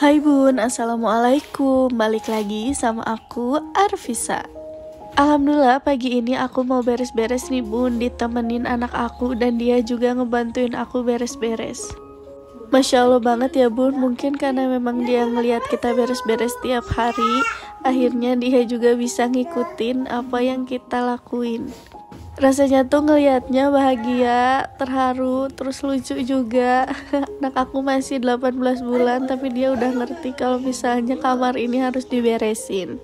Hai bun, assalamualaikum. Balik lagi sama aku, Arvisa. Alhamdulillah pagi ini aku mau beres-beres nih bun, ditemenin anak aku dan dia juga ngebantuin aku beres-beres. Masya Allah banget ya bun, mungkin karena memang dia ngelihat kita beres-beres tiap hari, akhirnya dia juga bisa ngikutin apa yang kita lakuin. Rasanya tuh ngelihatnya bahagia, terharu, terus lucu juga. Anak aku masih 18 bulan tapi dia udah ngerti kalau misalnya kamar ini harus diberesin.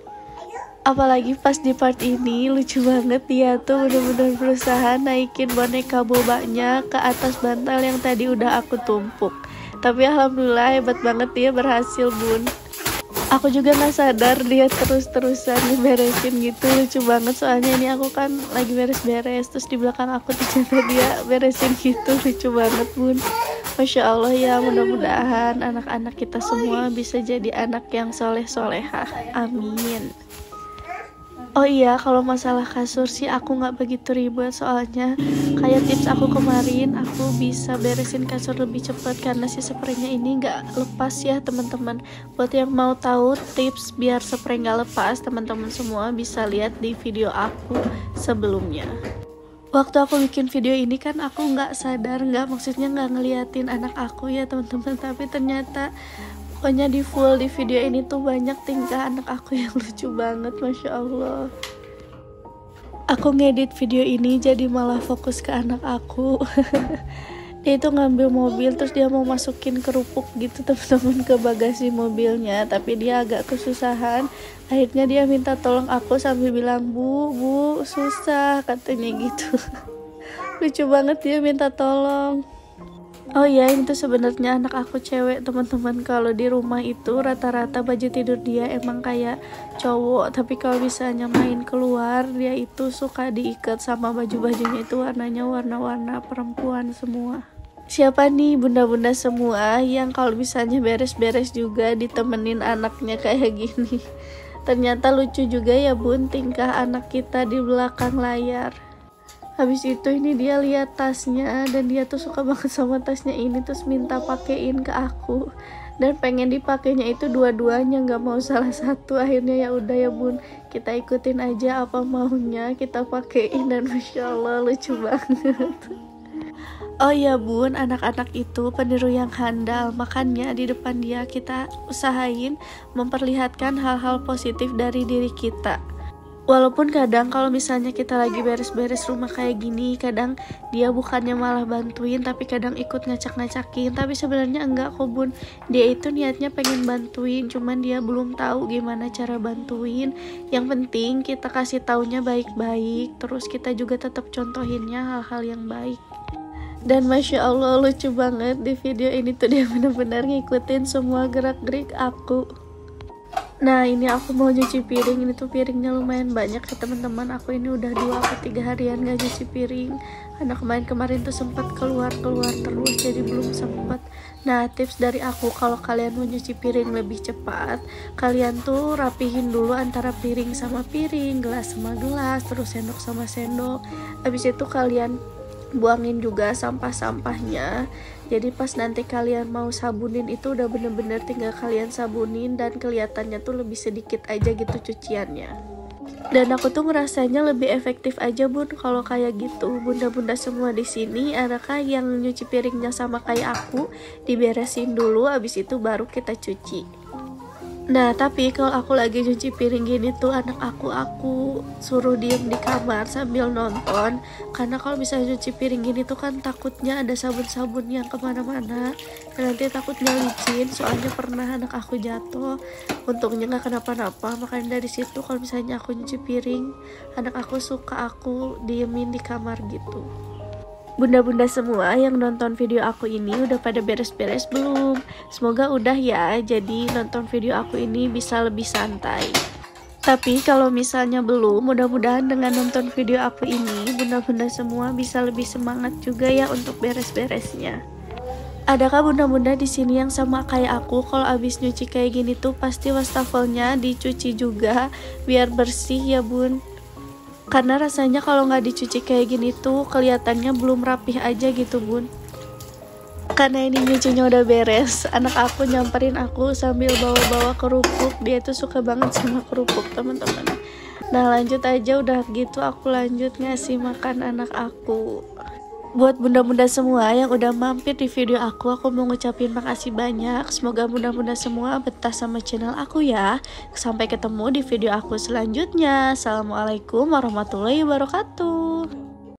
Apalagi pas di part ini lucu banget, dia tuh bener-bener berusaha naikin boneka bobanya ke atas bantal yang tadi udah aku tumpuk. Tapi alhamdulillah hebat banget, dia berhasil bun. Aku juga gak sadar dia terus-terusan beresin gitu, lucu banget. Soalnya ini aku kan lagi beres-beres, terus di belakang aku ternyata dia beresin gitu, lucu banget bun. Masya Allah ya, mudah-mudahan anak-anak kita semua bisa jadi anak yang soleh-solehah, amin. Oh iya, kalau masalah kasur sih aku gak begitu ribet, soalnya kayak tips aku kemarin, aku bisa beresin kasur lebih cepat karena si spraynya ini gak lepas ya teman-teman. Buat yang mau tahu tips biar spray gak lepas, teman-teman semua bisa lihat di video aku sebelumnya. Waktu aku bikin video ini kan aku nggak sadar, maksudnya nggak ngeliatin anak aku ya teman-teman, tapi ternyata pokoknya di full di video ini tuh banyak tingkah anak aku yang lucu banget, Masya Allah. Aku ngedit video ini jadi malah fokus ke anak aku. Dia itu ngambil mobil, terus dia mau masukin kerupuk gitu teman-teman ke bagasi mobilnya, tapi dia agak kesusahan. Akhirnya dia minta tolong aku sambil bilang, Bu, susah katanya gitu. Lucu banget dia minta tolong. Oh iya, ini tuh sebenarnya anak aku cewek teman-teman. Kalau di rumah itu rata-rata baju tidur dia emang kayak cowok, tapi kalau misalnya main keluar dia itu suka diikat sama baju-bajunya itu warnanya warna-warna perempuan semua. Siapa nih bunda-bunda semua yang kalau misalnya beres-beres juga ditemenin anaknya kayak gini? Ternyata lucu juga ya bun tingkah anak kita di belakang layar. Habis itu ini dia lihat tasnya dan dia tuh suka banget sama tasnya ini, terus minta pakein ke aku dan pengen dipakainya itu dua-duanya, nggak mau salah satu. Akhirnya ya udah ya bun, kita ikutin aja apa maunya, kita pakein dan Masya Allah lucu banget. Oh iya bun, anak-anak itu peniru yang handal, makanya di depan dia kita usahain memperlihatkan hal-hal positif dari diri kita. Walaupun kadang kalau misalnya kita lagi beres-beres rumah kayak gini, kadang dia bukannya malah bantuin, tapi kadang ikut ngacak-ngacakin. Tapi sebenarnya enggak kok bun, dia itu niatnya pengen bantuin, cuman dia belum tahu gimana cara bantuin. Yang penting kita kasih taunya baik-baik, terus kita juga tetap contohinnya hal-hal yang baik. Dan Masya Allah lucu banget di video ini tuh, dia benar-benar ngikutin semua gerak-gerik aku. Nah ini aku mau nyuci piring, ini tuh piringnya lumayan banyak ya teman-teman. Aku ini udah 2-3 harian gak nyuci piring, karena kemarin tuh sempat keluar terus jadi belum sempat. Nah tips dari aku, kalau kalian mau nyuci piring lebih cepat, kalian tuh rapihin dulu antara piring sama piring, gelas sama gelas, terus sendok sama sendok. Habis itu kalian buangin juga sampah-sampahnya. Jadi pas nanti kalian mau sabunin itu udah bener-bener tinggal kalian sabunin dan kelihatannya tuh lebih sedikit aja gitu cuciannya. Dan aku tuh ngerasanya lebih efektif aja bun kalau kayak gitu. Bunda-bunda semua di sini, adakah yang nyuci piringnya sama kayak aku? Diberesin dulu, abis itu baru kita cuci. Nah tapi kalau aku lagi cuci piring gini tuh anak aku suruh diem di kamar sambil nonton, karena kalau misalnya cuci piring gini tuh kan takutnya ada sabun-sabun yang kemana-mana dan nanti takutnya licin. Soalnya pernah anak aku jatuh, untungnya nggak kenapa-napa. Makanya dari situ kalau misalnya aku nyuci piring, anak aku suka aku diemin di kamar gitu. Bunda-bunda semua yang nonton video aku ini udah pada beres-beres belum? Semoga udah ya, jadi nonton video aku ini bisa lebih santai. Tapi kalau misalnya belum, mudah-mudahan dengan nonton video aku ini, bunda-bunda semua bisa lebih semangat juga ya untuk beres-beresnya. Adakah bunda-bunda di sini yang sama kayak aku, kalau abis nyuci kayak gini tuh pasti wastafelnya dicuci juga biar bersih ya bun? Karena rasanya kalau nggak dicuci kayak gini tuh kelihatannya belum rapih aja gitu bun. Karena ini nyucinya udah beres, anak aku nyamperin aku sambil bawa-bawa kerupuk. Dia tuh suka banget sama kerupuk, teman-teman. Nah, lanjut aja, udah gitu aku lanjut ngasih makan anak aku. Buat bunda-bunda semua yang udah mampir di video aku mau ngucapin makasih banyak. Semoga bunda-bunda semua betah sama channel aku ya. Sampai ketemu di video aku selanjutnya. Assalamualaikum warahmatullahi wabarakatuh.